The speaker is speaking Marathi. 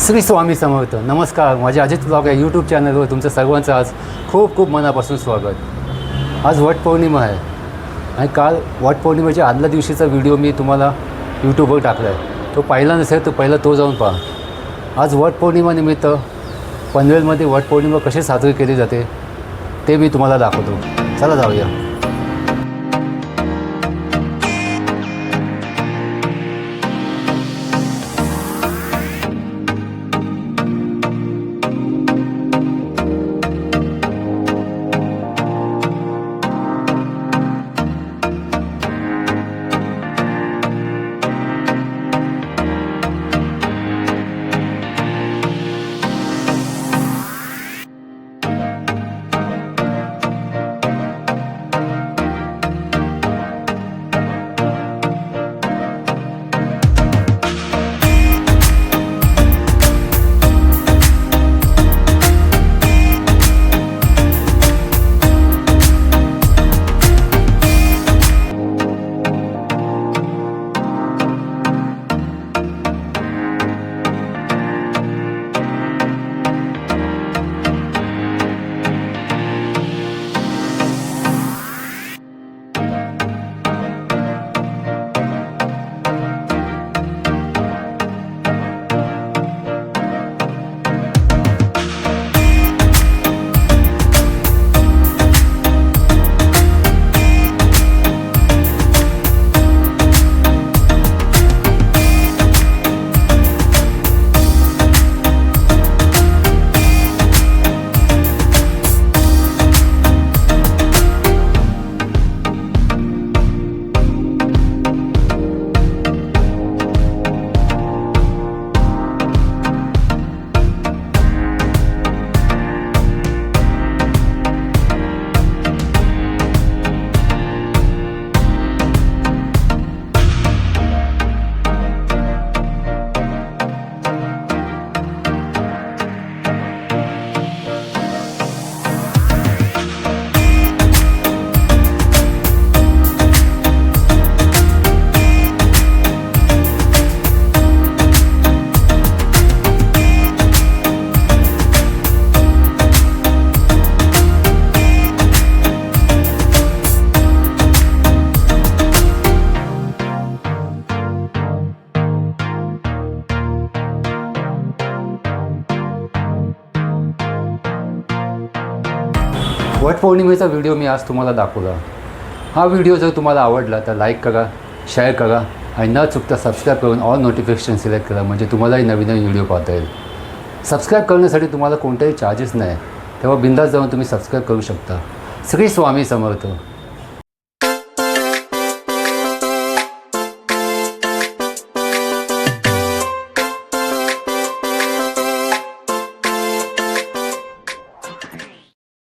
श्री स्वामी समर्थ. नमस्कार. माझे अजित ब्लॉग या यूट्यूब चॅनलवर तुमचं सर्वांचं आज खूप खूप मनापासून स्वागत. आज वटपौर्णिमा आहे आणि काल वटपौर्णिमेच्या आदल्या दिवशीचा व्हिडिओ मी तुम्हाला यूट्यूबवर टाकला आहे. तो पाहिला नसेल तर पहिला तो जाऊन पहा. आज वटपौर्णिमानिमित्त पनवेलमध्ये वटपौर्णिमा कशी साजरी केली जाते ते मी तुम्हाला दाखवतो. चला जाऊया. वटपौर्णिमेचा व्हिडिओ मी आज तुम्हाला दाखवला. हा व्हिडिओ जर तुम्हाला आवडला तर लाईक करा, शेअर करा आणि न चुकता सबस्क्राईब करून ऑल नोटिफिकेशन सिलेक्ट करा, म्हणजे तुम्हालाही नवीन नवीन व्हिडिओ पाहता येईल. सबस्क्राईब करण्यासाठी तुम्हाला कोणताही चार्जेस नाही, तेव्हा बिंदास जाऊन तुम्ही सबस्क्राईब करू शकता. श्री स्वामी समर्थ.